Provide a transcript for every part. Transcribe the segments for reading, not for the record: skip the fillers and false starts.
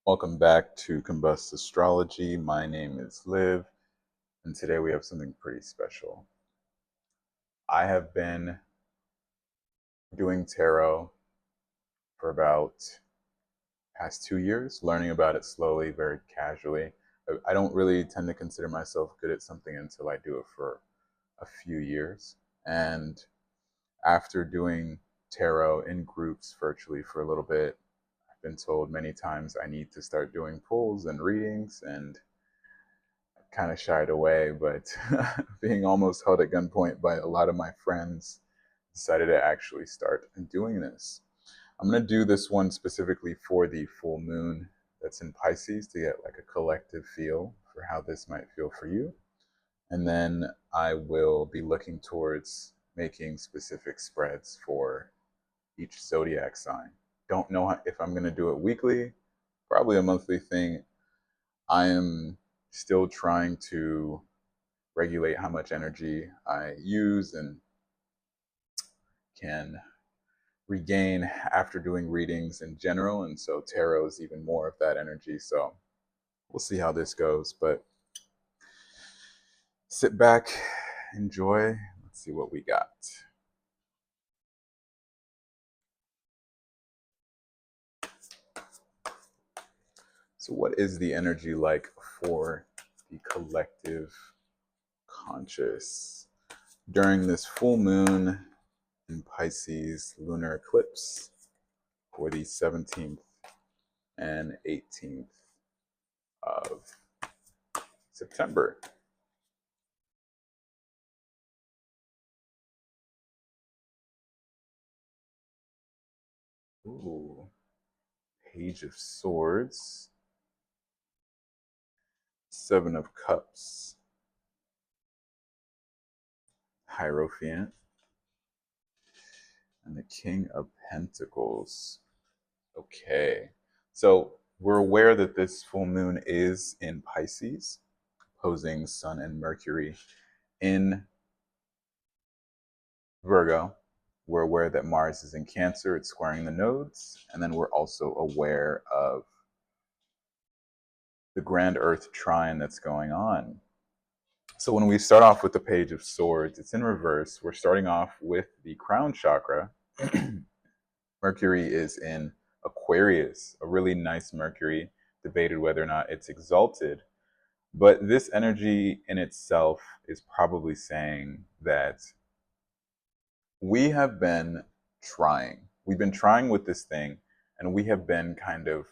Welcome back to Combust Astrology. My name is Liv, and today we have something pretty special. I have been doing tarot for about past 2 years, learning about it slowly, very casually. I don't really tend to consider myself good at something until I do it for a few years. And after doing tarot in groups virtually for a little bit, I've been told many times I need to start doing pulls and readings, and kind of shied away, but being almost held at gunpoint by a lot of my friends, decided to actually start doing this. I'm going to do this one specifically for the full moon that's in Pisces to get like a collective feel for how this might feel for you. And then I will be looking towards making specific spreads for each zodiac sign. Don't know if I'm going to do it weekly, probably a monthly thing. I am still trying to regulate how much energy I use and can regain after doing readings in general. And so tarot is even more of that energy. So we'll see how this goes. But sit back, enjoy. Let's see what we got. So, what is the energy like for the collective conscious during this full moon in Pisces lunar eclipse for the 17th and 18th of September? Ooh, Page of Swords, Seven of Cups, Hierophant, and the King of Pentacles. Okay, so we're aware that this full moon is in Pisces, opposing Sun and Mercury in Virgo. We're aware that Mars is in Cancer, it's squaring the nodes, and then we're also aware of the grand Earth trine that's going on. So when we start off with the Page of Swords, it's in reverse. We're starting off with the crown chakra. Mercury is in Aquarius, a really nice Mercury, debated whether or not it's exalted. But this energy in itself is probably saying that we have been trying. We've been trying with this thing, and we have been kind of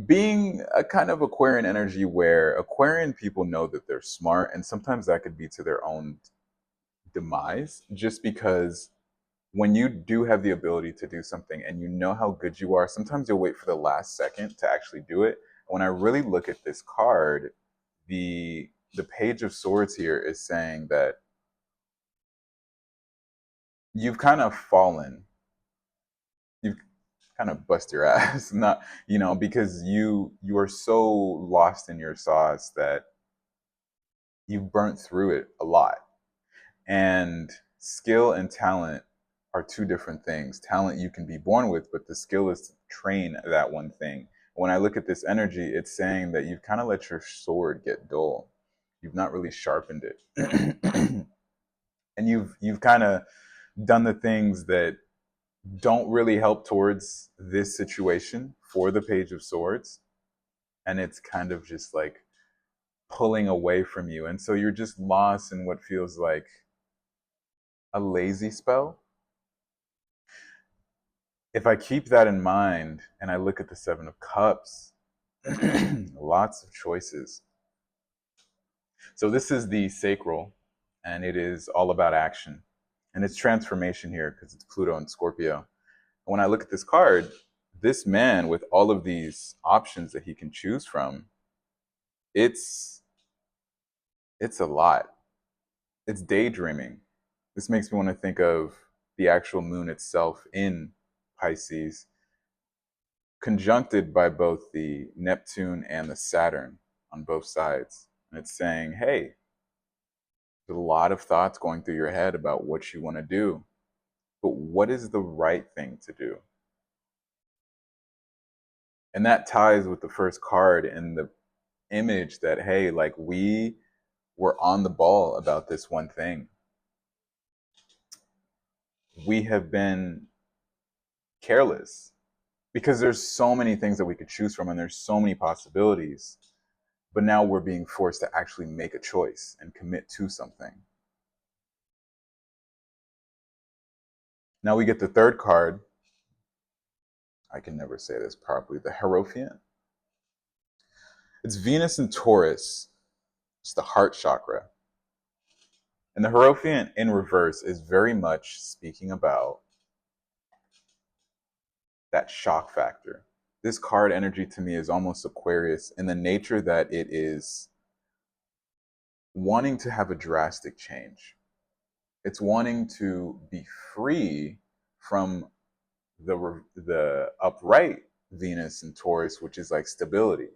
being a kind of Aquarian energy where Aquarian people know that they're smart, and sometimes that could be to their own demise, just because when you do have the ability to do something and you know how good you are, sometimes you'll wait for the last second to actually do it. When I really look at this card, the Page of Swords here is saying that you've kind of fallen. You've kind of bust your ass, not because you are so lost in your sauce that you've burnt through it a lot. And skill and talent are two different things. Talent you can be born with, but the skill is to train that one thing. When I look at this energy, it's saying that you've kind of let your sword get dull. You've not really sharpened it. And you've kind of done the things that don't really help towards this situation for the Page of Swords. And it's kind of just like pulling away from you. And so you're just lost in what feels like a lazy spell. If I keep that in mind and I look at the Seven of Cups, lots of choices. So this is the sacral, and it is all about action. And it's transformation here because it's Pluto and Scorpio. When I look at this card, this man with all of these options that he can choose from, it's it's a lot. It's daydreaming. This makes me want to think of the actual moon itself in Pisces, conjuncted by both the Neptune and the Saturn on both sides. And it's saying, hey, there's a lot of thoughts going through your head about what you want to do, but what is the right thing to do? And that ties with the first card and the image that, hey, like we were on the ball about this one thing. We have been careless because there's so many things that we could choose from and there's so many possibilities. But now we're being forced to actually make a choice and commit to something. Now we get the third card. I can never say this properly. The Hierophant. It's Venus and Taurus. It's the heart chakra. And the Hierophant in reverse is very much speaking about that shock factor. This card energy to me is almost Aquarius in the nature that it is wanting to have a drastic change. It's wanting to be free from the upright Venus and Taurus, which is like stability.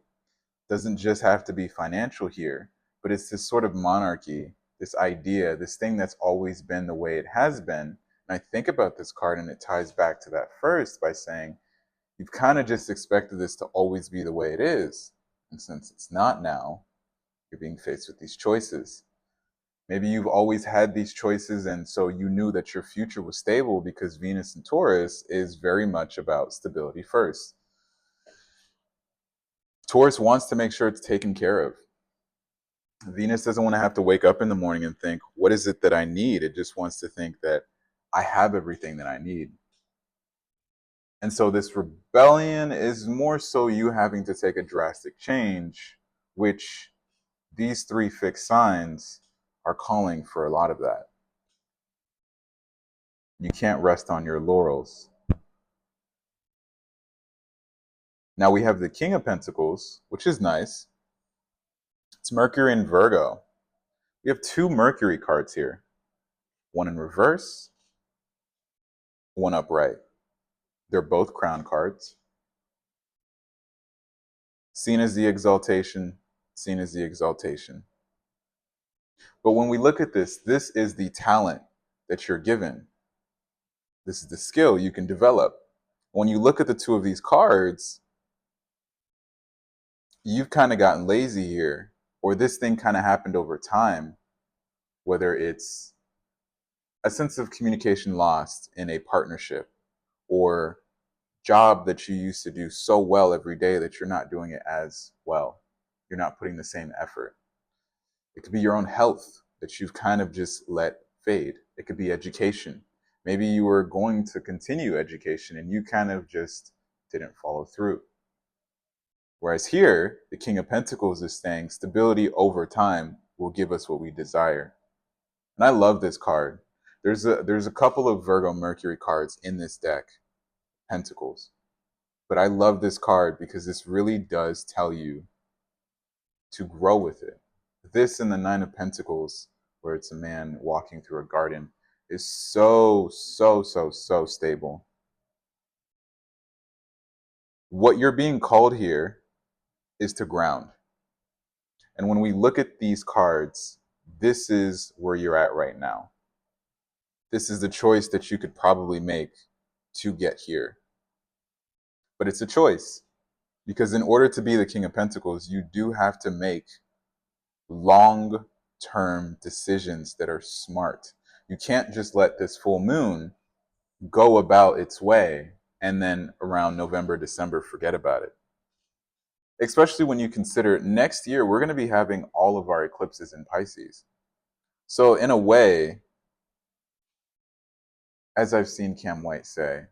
Doesn't just have to be financial here, but it's this sort of monarchy, this idea, this thing that's always been the way it has been. And I think about this card and it ties back to that first by saying, you've kind of just expected this to always be the way it is. And since it's not now, you're being faced with these choices. Maybe you've always had these choices, and so you knew that your future was stable because Venus and Taurus is very much about stability first. Taurus wants to make sure it's taken care of. Venus doesn't want to have to wake up in the morning and think, what is it that I need? It just wants to think that I have everything that I need. And so this rebellion is more so you having to take a drastic change, which these three fixed signs are calling for a lot of that. You can't rest on your laurels. Now we have the King of Pentacles, which is nice. It's Mercury in Virgo. We have two Mercury cards here. One in reverse, one upright. They're both crown cards. Seen as the exaltation, seen as the exaltation. But when we look at this, this is the talent that you're given. This is the skill you can develop. When you look at the two of these cards, you've kind of gotten lazy here, or this thing kind of happened over time, whether it's a sense of communication lost in a partnership or job that you used to do so well every day that you're not doing it as well. You're not putting the same effort. It could be your own health that you've kind of just let fade. It could be education. Maybe you were going to continue education and you kind of just didn't follow through. Whereas here, the King of Pentacles is saying stability over time will give us what we desire. And I love this card. There's a couple of Virgo Mercury cards in this deck, Pentacles. But I love this card because this really does tell you to grow with it. This and the Nine of Pentacles, where it's a man walking through a garden, is so stable. What you're being called here is to ground. And when we look at these cards, this is where you're at right now. This is the choice that you could probably make to get here. But it's a choice. Because in order to be the King of Pentacles, you do have to make long-term decisions that are smart. You can't just let this full moon go about its way and then around November, December, forget about it. Especially when you consider next year, we're going to be having all of our eclipses in Pisces. So in a way, as I've seen Cam White say,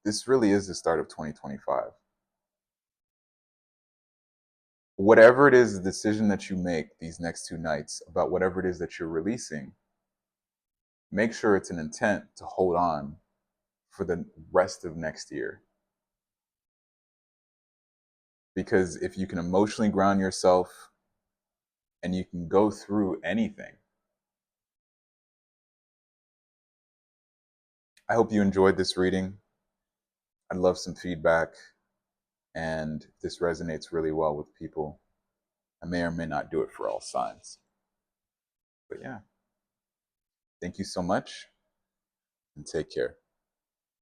this really is the start of 2025. Whatever it is, the decision that you make these next two nights about whatever it is that you're releasing, make sure it's an intent to hold on for the rest of next year. Because if you can emotionally ground yourself and you can go through anything. I hope you enjoyed this reading. I'd love some feedback. And if this resonates really well with people, I may or may not do it for all signs. But yeah, thank you so much and take care.